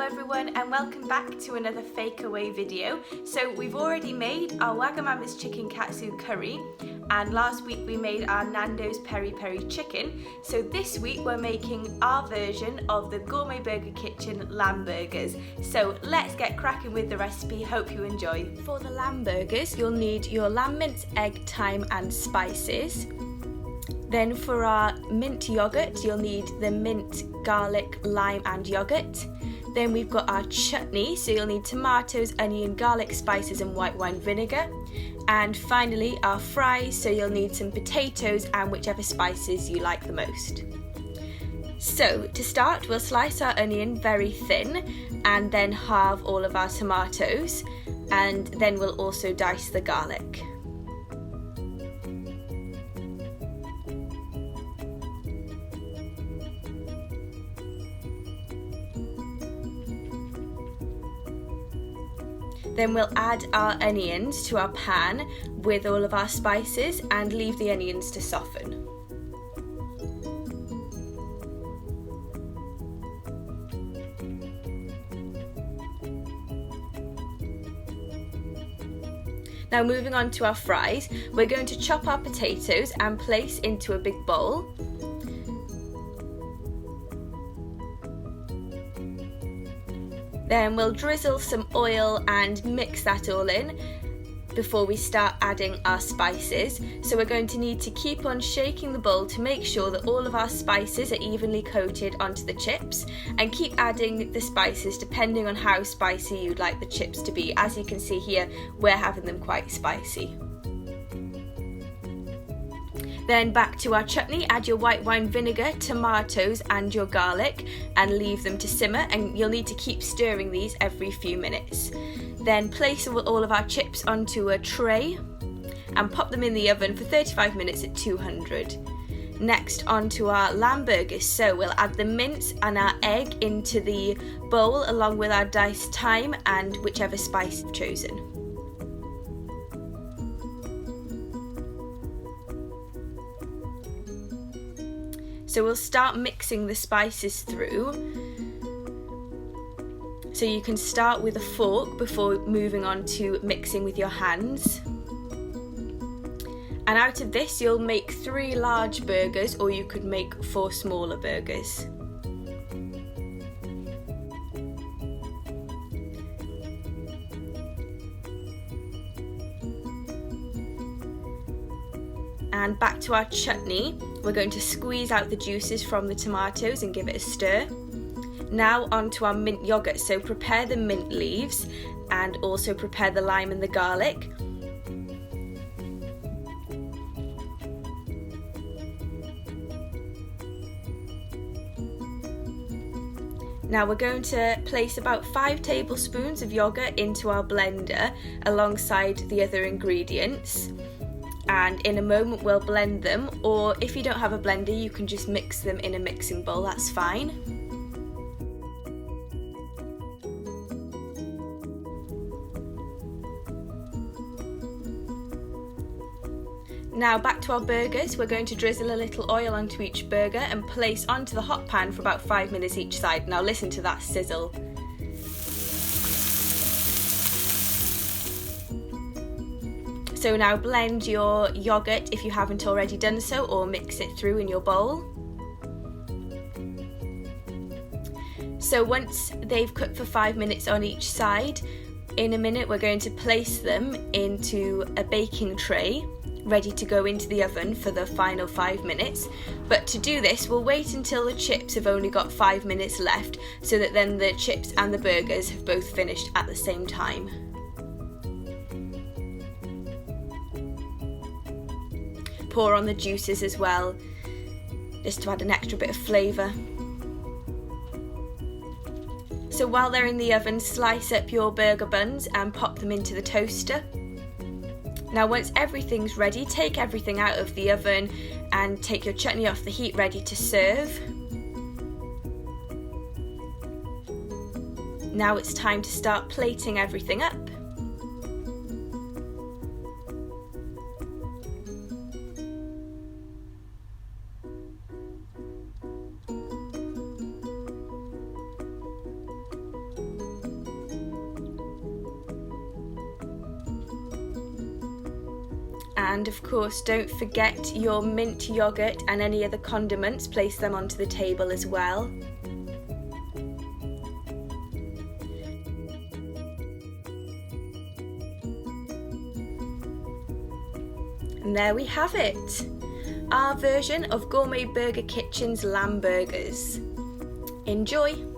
everyone and welcome back to another fake away video. So we've already made our Wagamama's chicken katsu curry and last week we made our Nando's peri peri chicken. So this week we're making our version of the Gourmet Burger Kitchen lamb burgers. So let's get cracking with the recipe, hope you enjoy. For the lamb burgers you'll need your lamb mince, egg, thyme and spices. Then for our mint yogurt, you'll need the mint, garlic, lime and yogurt. Then we've got our chutney, so you'll need tomatoes, onion, garlic, spices and white wine vinegar. And finally our fries, so you'll need some potatoes and whichever spices you like the most. So to start, we'll slice our onion very thin and then halve all of our tomatoes, and then we'll also dice the garlic. Then we'll add our onions to our pan with all of our spices and leave the onions to soften. Now moving on to our fries, we're going to chop our potatoes and place into a big bowl. Then we'll drizzle some oil and mix that all in before we start adding our spices. So we're going to need to keep on shaking the bowl to make sure that all of our spices are evenly coated onto the chips, and keep adding the spices depending on how spicy you'd like the chips to be. As you can see here, we're having them quite spicy. Then back to our chutney, add your white wine vinegar, tomatoes and your garlic and leave them to simmer, and you'll need to keep stirring these every few minutes. Then place all of our chips onto a tray and pop them in the oven for 35 minutes at 200. Next onto our lamb burgers, so we'll add the mince and our egg into the bowl along with our diced thyme and whichever spice you've chosen. So we'll start mixing the spices through. So you can start with a fork before moving on to mixing with your hands. And out of this you'll make 3 large burgers, or you could make 4 smaller burgers. And back to our chutney, we're going to squeeze out the juices from the tomatoes and give it a stir. Now onto our mint yogurt, so prepare the mint leaves and also prepare the lime and the garlic. Now we're going to place about 5 tablespoons of yogurt into our blender alongside the other ingredients. And in a moment we'll blend them, or if you don't have a blender you can just mix them in a mixing bowl, that's fine. Now back to our burgers, we're going to drizzle a little oil onto each burger and place onto the hot pan for about 5 minutes each side. Now listen to that sizzle. So now blend your yogurt if you haven't already done so, or mix it through in your bowl. So once they've cooked for 5 minutes on each side, in a minute we're going to place them into a baking tray ready to go into the oven for the final 5 minutes. But to do this we'll wait until the chips have only got 5 minutes left, so that then the chips and the burgers have both finished at the same time. Pour on the juices as well, just to add an extra bit of flavour. So while they're in the oven, slice up your burger buns and pop them into the toaster. Now once everything's ready, take everything out of the oven and take your chutney off the heat ready to serve. Now it's time to start plating everything up. And of course, don't forget your mint yogurt and any other condiments, place them onto the table as well. And there we have it, our version of Gourmet Burger Kitchen's lamb burgers. Enjoy!